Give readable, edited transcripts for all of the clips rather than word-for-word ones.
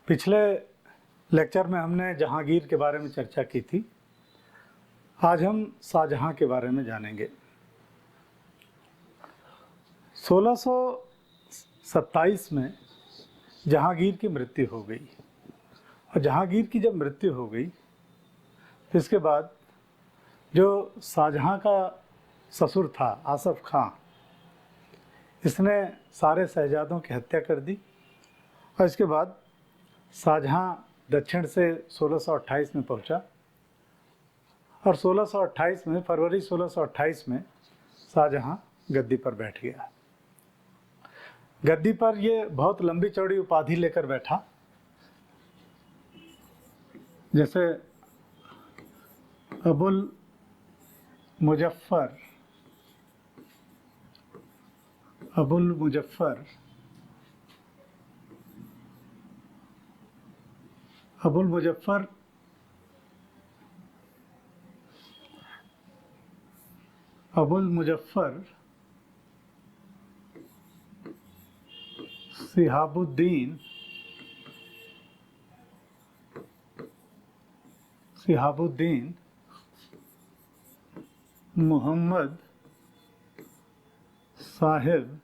पिछले लेक्चर में हमने जहांगीर के बारे में चर्चा की थी। आज हम शाहजहां के बारे में जानेंगे। 1627 में जहांगीर की मृत्यु हो गई और जहांगीर की जब मृत्यु हो गई तो इसके बाद जो शाहजहां का ससुर था आसफ खां, इसने सारे शहजादों की हत्या कर दी और इसके बाद शाहजहां दक्षिण से 1628 में पहुंचा और 1628 में फरवरी 1628 में शाहजहां गद्दी पर बैठ गया। गद्दी पर ये बहुत लंबी चौड़ी उपाधि लेकर बैठा, जैसे अबुल मुजफ्फर सिहाबुद्दीन मोहम्मद साहिब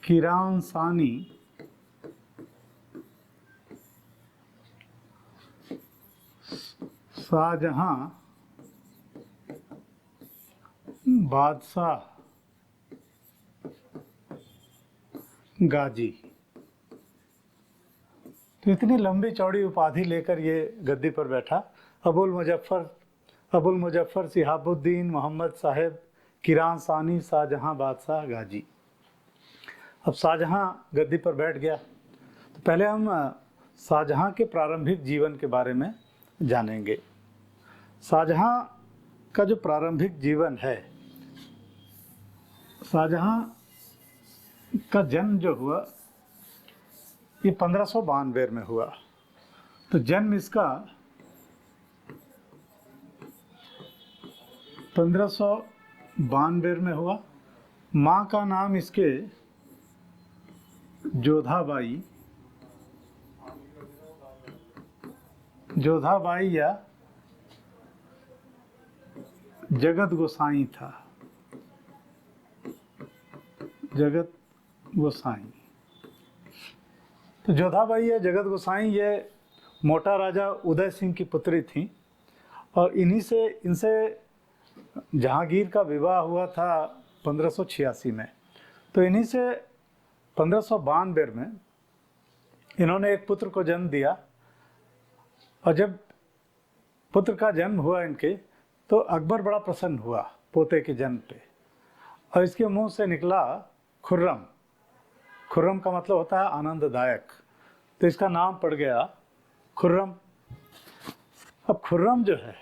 किरानसानी शाहजहां बादशाह गाजी। तो इतनी लंबी चौड़ी उपाधि लेकर ये गद्दी पर बैठा। अबुल मुजफ्फर सिहाबुद्दीन मोहम्मद साहिब किरानसानी शाहजहां बादशाह गाजी। अब शाहजहां गद्दी पर बैठ गया तो पहले हम शाहजहां के प्रारंभिक जीवन के बारे में जानेंगे। शाहजहां का जो प्रारंभिक जीवन है, शाहजहां का जन्म जो हुआ ये 1592 में हुआ। तो जन्म इसका 1592 में हुआ। माँ का नाम इसके जोधाबाई या जगत गोसाई था। जगत गोसाई। तो जोधाबाई या जगत गोसाई ये मोटा राजा उदय सिंह की पुत्री थी और इनसे जहांगीर का विवाह हुआ था 1586 में। तो इन्हीं से 1592 में इन्होंने एक पुत्र को जन्म दिया और जब पुत्र का जन्म हुआ इनके, तो अकबर बड़ा प्रसन्न हुआ पोते के जन्म पे और इसके मुंह से निकला खुर्रम। खुर्रम का मतलब होता है आनंददायक, तो इसका नाम पड़ गया खुर्रम। अब खुर्रम जो है,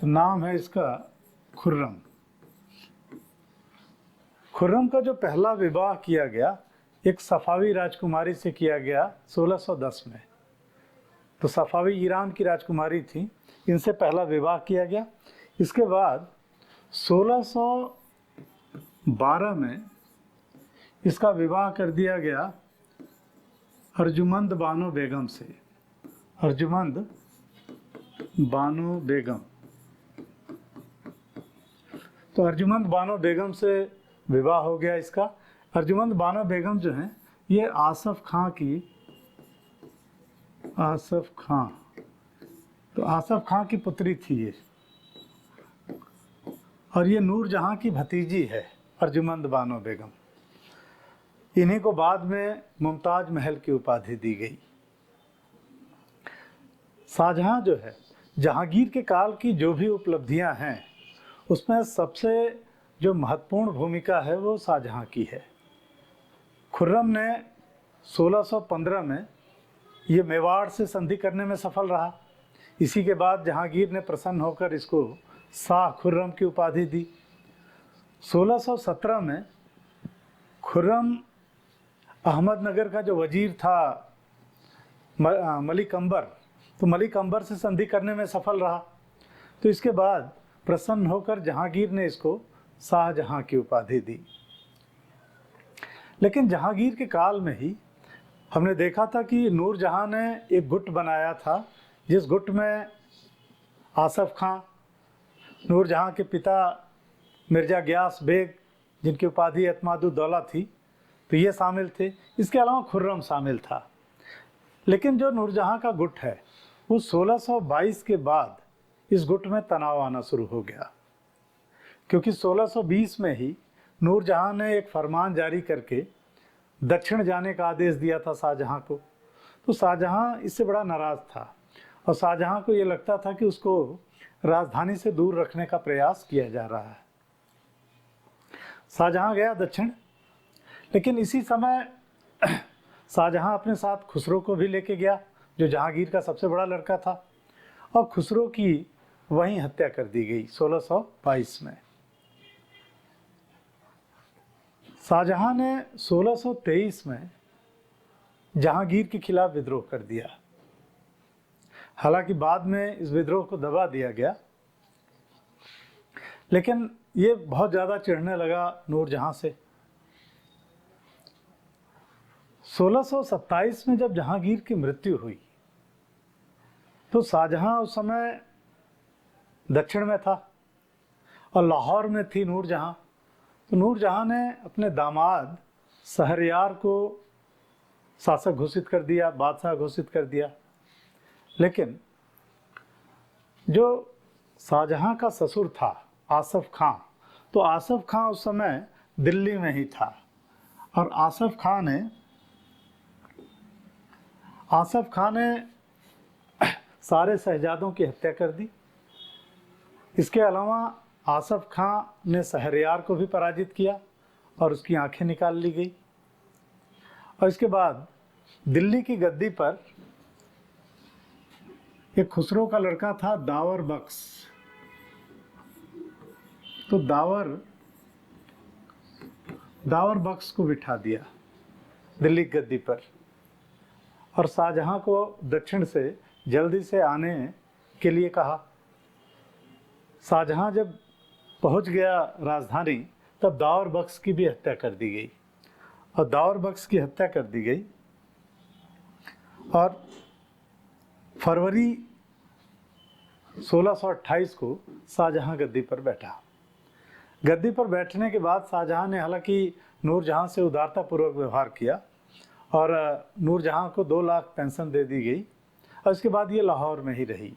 नाम है इसका खुर्रम। खुर्रम का जो पहला विवाह किया गया एक सफावी राजकुमारी से किया गया 1610 में। तो सफावी ईरान की राजकुमारी थी, इनसे पहला विवाह किया गया। इसके बाद 1612 में इसका विवाह कर दिया गया अर्जुमंद बानो बेगम से। अर्जुमंद बानो बेगम। तो अर्जुमंद बानो बेगम से विवाह हो गया इसका। अर्जुमंद बानो बेगम जो हैं ये आसफ खां की पुत्री थी ये, और ये नूरजहां की भतीजी है अर्जुमंद बानो बेगम। इन्हीं को बाद में मुमताज महल की उपाधि दी गई। शाहजहां जो है, जहांगीर के काल की जो भी उपलब्धियां हैं उसमें सबसे जो महत्वपूर्ण भूमिका है वो शाहजहां की है। खुर्रम ने 1615 में ये मेवाड़ से संधि करने में सफल रहा। इसी के बाद जहांगीर ने प्रसन्न होकर इसको शाह खुर्रम की उपाधि दी। 1617 में खुर्रम अहमदनगर का जो वजीर था मलिक अंबर, तो मलिक अंबर से संधि करने में सफल रहा। तो इसके बाद प्रसन्न होकर जहांगीर ने इसको शाहजहां की उपाधि दी। लेकिन जहांगीर के काल में ही हमने देखा था कि नूरजहां ने एक गुट बनाया था, जिस गुट में आसफ खां, नूरजहां के पिता मिर्ज़ा गियास बेग जिनकी उपाधि एतमादुद्दौला थी, तो ये शामिल थे। इसके अलावा खुर्रम शामिल था। लेकिन जो नूरजहां का गुट है वो 1622 के बाद इस गुट में तनाव आना शुरू हो गया, क्योंकि 1620 में ही नूरजहां ने एक फरमान जारी करके दक्षिण जाने का आदेश दिया था शाहजहां को। तो शाहजहां इससे बड़ा नाराज़ था और शाहजहां को ये लगता था कि उसको राजधानी से दूर रखने का प्रयास किया जा रहा है। शाहजहां गया दक्षिण, लेकिन इसी समय शाहजहां अपने साथ खुसरो को भी लेके गया, जो जहांगीर का सबसे बड़ा लड़का था, और खुसरो की वहीं हत्या कर दी गई 1622 में। शाहजहां ने 1623 में जहांगीर के खिलाफ विद्रोह कर दिया। हालांकि बाद में इस विद्रोह को दबा दिया गया, लेकिन ये बहुत ज़्यादा चिढ़ने लगा नूरजहां से। 1627 में जब जहांगीर की मृत्यु हुई तो शाहजहां उस समय दक्षिण में था और लाहौर में थी नूरजहां। तो नूरजहां ने अपने दामाद शहरयार को शासक घोषित कर दिया, बादशाह घोषित कर दिया। लेकिन जो शाहजहां का ससुर था आसफ खां, तो आसफ खां उस समय दिल्ली में ही था और आसफ खां ने सारे शहजादों की हत्या कर दी। इसके अलावा आसफ खां ने शहरयार को भी पराजित किया और उसकी आंखें निकाल ली गई। और इसके बाद दिल्ली की गद्दी पर एक खुसरो का लड़का था दावर बख्श। तो दावर बख्श को बिठा दिया दिल्ली की गद्दी पर और शाहजहां को दक्षिण से जल्दी से आने के लिए कहा। शाहजहां जब पहुंच गया राजधानी, तब दावर बख्श की भी हत्या कर दी गई और दावर बख्श की हत्या कर दी गई और फरवरी 1628 को शाहजहां गद्दी पर बैठा। गद्दी पर बैठने के बाद शाहजहां ने हालांकि नूरजहां से उदारतापूर्वक व्यवहार किया और नूरजहां को 2 लाख पेंशन दे दी गई और इसके बाद ये लाहौर में ही रही।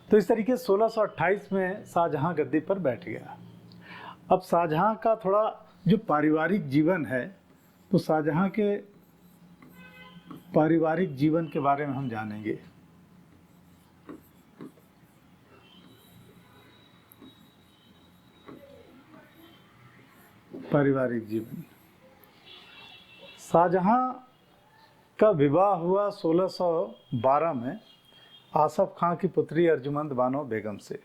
तो इस तरीके 1628 में शाहजहां गद्दी पर बैठ गया। अब शाहजहां का थोड़ा जो पारिवारिक जीवन है, तो शाहजहां के पारिवारिक जीवन के बारे में हम जानेंगे। पारिवारिक जीवन, शाहजहां का विवाह हुआ 1612 में आसफ खां की पुत्री अर्जुमंद बानो बेगम से।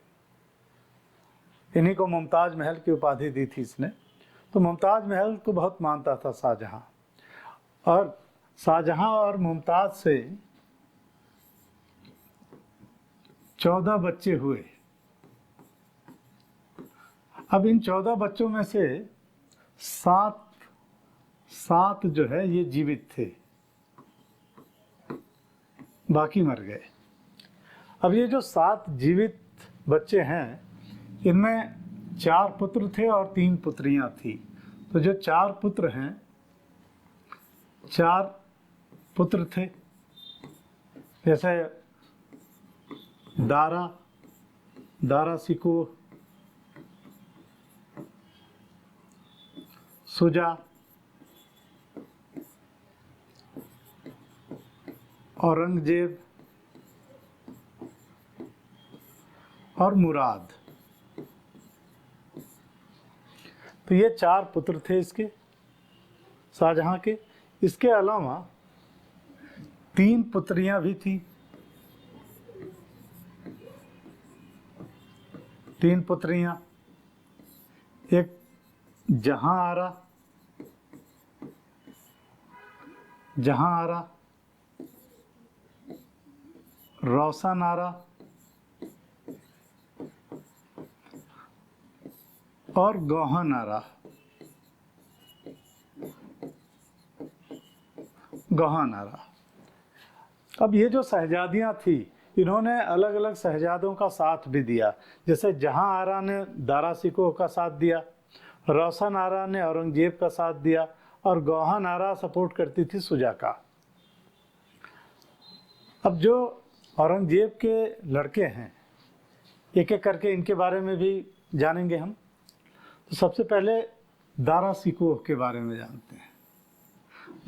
इन्हीं को मुमताज महल की उपाधि दी थी इसने। तो मुमताज महल को बहुत मानता था शाहजहां, और शाहजहां और मुमताज से 14 बच्चे हुए। अब इन 14 बच्चों में से 7 जो है ये जीवित थे, बाकी मर गए। अब ये जो 7 जीवित बच्चे हैं, इनमें 4 पुत्र थे और 3 पुत्रियां थी। तो जो 4 पुत्र हैं, 4 पुत्र थे, जैसे दारा सिको, सुजा, औरंगजेब और मुराद। तो ये 4 पुत्र थे इसके, शाहजहां के। इसके अलावा 3 पुत्रियां भी थी। 3 पुत्रियां, एक जहां आरा, रोशन आरा और गौहन आरा। गौहन आरा। अब ये जो शहजादियाँ थी, इन्होंने अलग अलग शहजादों का साथ भी दिया। जैसे जहाँ आरा ने दारा शिकोह का साथ दिया, रोशन आरा ने औरंगजेब का साथ दिया, और गौहन आरा सपोर्ट करती थी शुजा का। अब जो औरंगजेब के लड़के हैं, एक एक करके इनके बारे में भी जानेंगे हम। तो सबसे पहले दारा शिकोह के बारे में जानते हैं।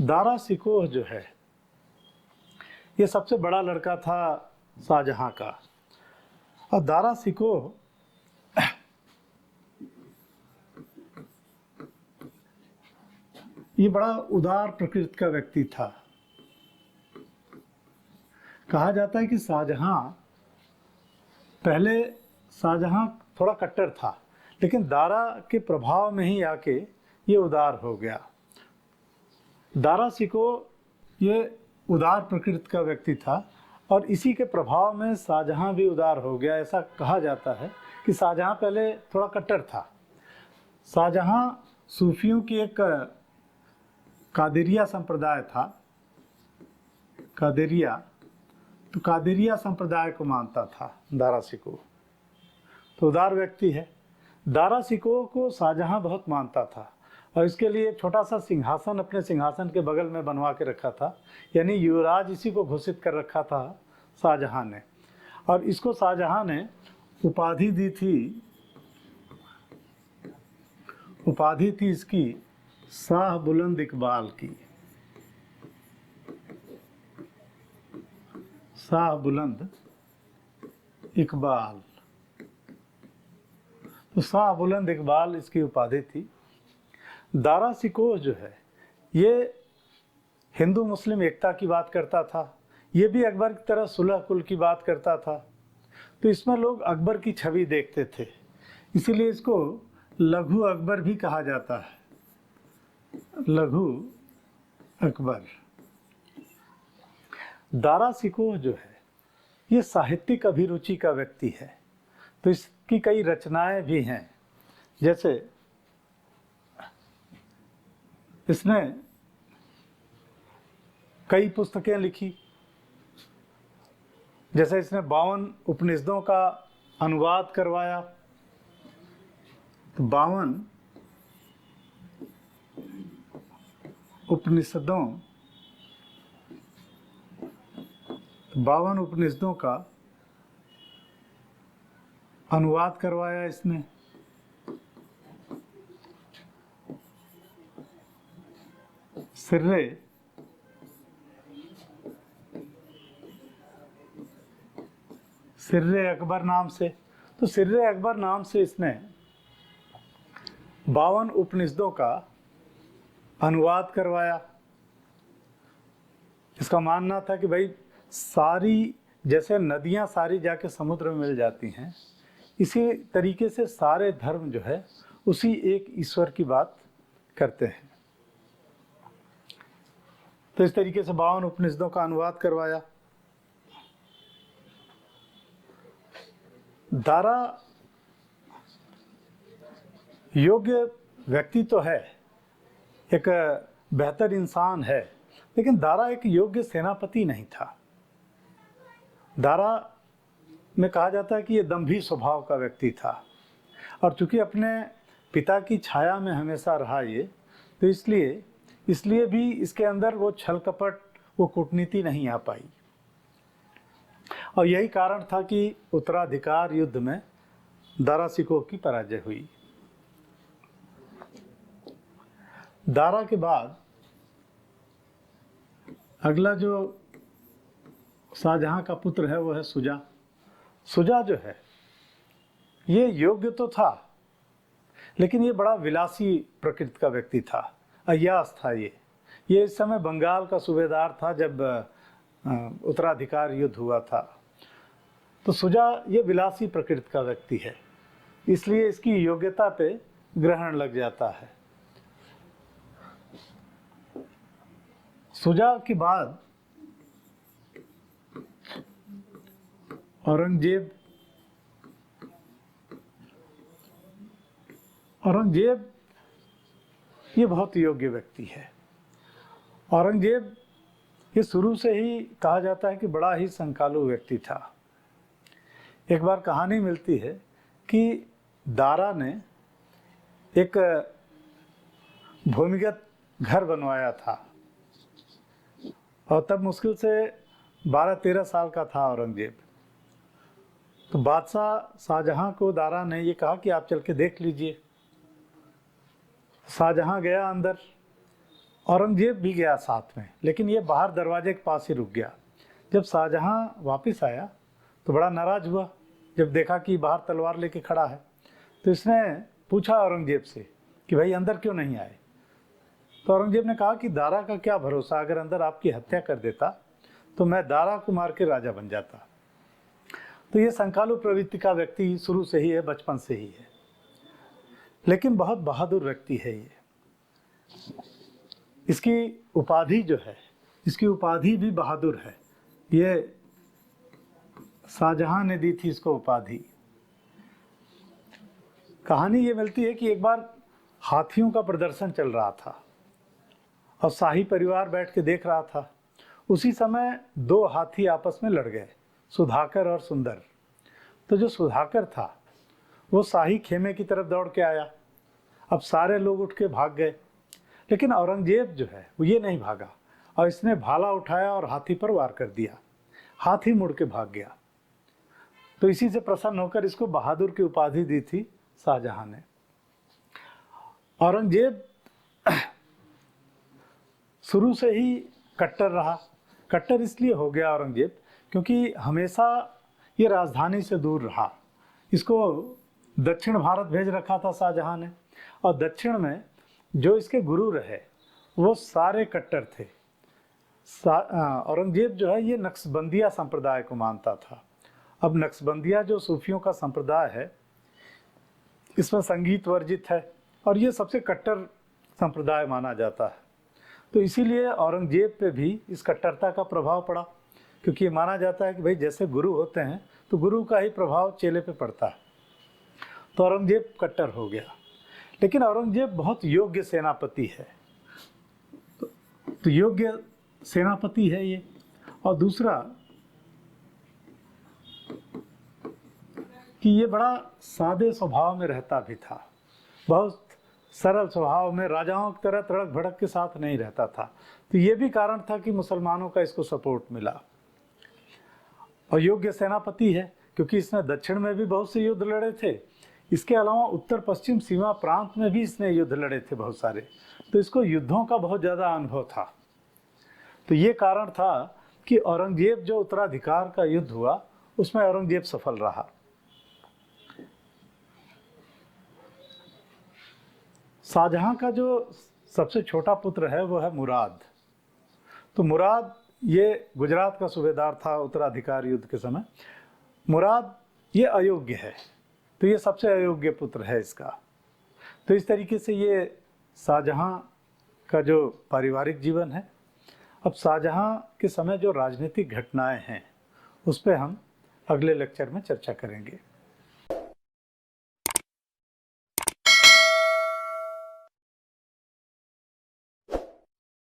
दारा शिकोह जो है, ये सबसे बड़ा लड़का था शाहजहां का। और दारा शिकोह ये बड़ा उदार प्रकृति का व्यक्ति था। कहा जाता है कि शाहजहां थोड़ा कट्टर था, लेकिन दारा के प्रभाव में ही आके ये उदार हो गया। दारा शिकोह ये उदार प्रकृति का व्यक्ति था, और इसी के प्रभाव में शाहजहां भी उदार हो गया। ऐसा कहा जाता है कि शाहजहां पहले थोड़ा कट्टर था। शाहजहां सूफियों की एक कादिरिया संप्रदाय था, कादिरिया, तो कादिरिया संप्रदाय को मानता था दारा शिकोह। तो उदार व्यक्ति है। दारा शिकोह को शाहजहां बहुत मानता था, और इसके लिए एक छोटा सा सिंहासन अपने सिंहासन के बगल में बनवा के रखा था, यानी युवराज इसी को घोषित कर रखा था शाहजहां ने। और इसको शाहजहां ने उपाधि दी थी, उपाधि थी इसकी शाह बुलंद इकबाल की, शाह बुलंद इकबाल। तो शाह बुलंद इकबाल इसकी उपाधि थी। दारा शिकोह जो है, ये हिंदू मुस्लिम एकता की बात करता था। ये भी अकबर की तरह सुलह कुल की बात करता था। तो इसमें लोग अकबर की छवि देखते थे, इसीलिए इसको लघु अकबर भी कहा जाता है, लघु अकबर। दारा शिकोह जो है, ये साहित्यिक अभिरुचि का व्यक्ति है। तो इसकी कई रचनाएं भी हैं। जैसे इसने कई पुस्तकें लिखी। जैसे इसने 52 उपनिषदों का अनुवाद करवाया। तो 52 उपनिषदों का अनुवाद करवाया इसने। सिर्रे अकबर नाम से। तो सिर्रे अकबर नाम से इसने 52 उपनिषदों का अनुवाद करवाया। इसका मानना था कि भाई सारी, जैसे नदियां सारी जाके समुद्र में मिल जाती हैं, इसी तरीके से सारे धर्म जो है उसी एक ईश्वर की बात करते हैं। तो इस तरीके से 52 उपनिषदों का अनुवाद करवाया। दारा योग्य व्यक्ति तो है, एक बेहतर इंसान है, लेकिन दारा एक योग्य सेनापति नहीं था। दारा में कहा जाता है कि ये दंभी स्वभाव का व्यक्ति था, और चूंकि अपने पिता की छाया में हमेशा रहा ये, तो इसलिए भी इसके अंदर वो छल कपट, वो कूटनीति नहीं आ पाई। और यही कारण था कि उत्तराधिकार युद्ध में दारा शिकोह की पराजय हुई। दारा के बाद अगला जो शाहजहां का पुत्र है वो है शुजा। शुजा जो है, ये योग्य तो था, लेकिन ये बड़ा विलासी प्रकृति का व्यक्ति था, अय्याश था। ये इस समय बंगाल का सूबेदार था जब उत्तराधिकार युद्ध हुआ था। तो शुजा ये विलासी प्रकृति का व्यक्ति है, इसलिए इसकी योग्यता पे ग्रहण लग जाता है। शुजा के बाद औरंगजेब ये बहुत योग्य व्यक्ति है। औरंगजेब ये शुरू से ही कहा जाता है कि बड़ा ही संकालु व्यक्ति था। एक बार कहानी मिलती है कि दारा ने एक भूमिगत घर बनवाया था और तब मुश्किल से 12-13 साल का था औरंगजेब। तो बादशाह शाहजहां को दारा ने ये कहा कि आप चल के देख लीजिए। शाहजहां गया अंदर, औरंगजेब भी गया साथ में, लेकिन ये बाहर दरवाजे के पास ही रुक गया। जब शाहजहां वापस आया तो बड़ा नाराज हुआ जब देखा कि बाहर तलवार लेके खड़ा है। तो इसने पूछा औरंगजेब से कि भाई अंदर क्यों नहीं आए। तो औरंगजेब ने कहा कि दारा का क्या भरोसा, अगर अंदर आपकी हत्या कर देता तो मैं दारा को मार के राजा बन जाता। तो ये संकालु प्रवृत्ति का व्यक्ति शुरू से ही है, बचपन से ही है, लेकिन बहुत बहादुर व्यक्ति है ये। इसकी उपाधि जो है, इसकी उपाधि भी बहादुर है। ये शाहजहां ने दी थी इसको उपाधि। कहानी ये मिलती है कि एक बार हाथियों का प्रदर्शन चल रहा था और शाही परिवार बैठ के देख रहा था। उसी समय 2 हाथी आपस में लड़ गए, सुधाकर और सुंदर। तो जो सुधाकर था वो शाही खेमे की तरफ दौड़ के आया। अब सारे लोग उठ के भाग गए, लेकिन औरंगजेब जो है वो ये नहीं भागा और इसने भाला उठाया और हाथी पर वार कर दिया। हाथी मुड़ के भाग गया। तो इसी से प्रसन्न होकर इसको बहादुर की उपाधि दी थी शाहजहां ने। औरंगजेब शुरू से ही कट्टर रहा। कट्टर इसलिए हो गया औरंगजेब क्योंकि हमेशा ये राजधानी से दूर रहा। इसको दक्षिण भारत भेज रखा था शाहजहां ने, और दक्षिण में जो इसके गुरु रहे वो सारे कट्टर थे। औरंगजेब जो है ये नक्शबंदिया संप्रदाय को मानता था। अब नक्शबंदिया जो सूफियों का संप्रदाय है, इसमें संगीत वर्जित है और ये सबसे कट्टर संप्रदाय माना जाता है। तो इसीलिए औरंगजेब पे भी इस कट्टरता का प्रभाव पड़ा, क्योंकि ये माना जाता है कि भाई जैसे गुरु होते हैं तो गुरु का ही प्रभाव चेले पे पड़ता है। तो औरंगजेब कट्टर हो गया। लेकिन औरंगजेब बहुत योग्य सेनापति है। तो योग्य सेनापति है ये। और दूसरा कि ये बड़ा सादे स्वभाव में रहता भी था, बहुत सरल स्वभाव में, राजाओं की तरह तड़क भड़क के साथ नहीं रहता था। तो ये भी कारण था कि मुसलमानों का इसको सपोर्ट मिला। और योग्य सेनापति है क्योंकि इसने दक्षिण में भी बहुत से युद्ध लड़े थे। इसके अलावा उत्तर पश्चिम सीमा प्रांत में भी इसने युद्ध लड़े थे बहुत सारे। तो इसको युद्धों का बहुत ज़्यादा अनुभव था। तो ये कारण था कि औरंगजेब जो उत्तराधिकार का युद्ध हुआ उसमें औरंगजेब सफल रहा। शाहजहां का जो सबसे छोटा पुत्र है वो है मुराद। तो मुराद ये गुजरात का सूबेदार था उत्तराधिकार युद्ध के समय। मुराद ये अयोग्य है, तो ये सबसे अयोग्य पुत्र है इसका। तो इस तरीके से ये शाहजहां का जो पारिवारिक जीवन है। अब शाहजहां के समय जो राजनीतिक घटनाएं हैं उस पर हम अगले लेक्चर में चर्चा करेंगे।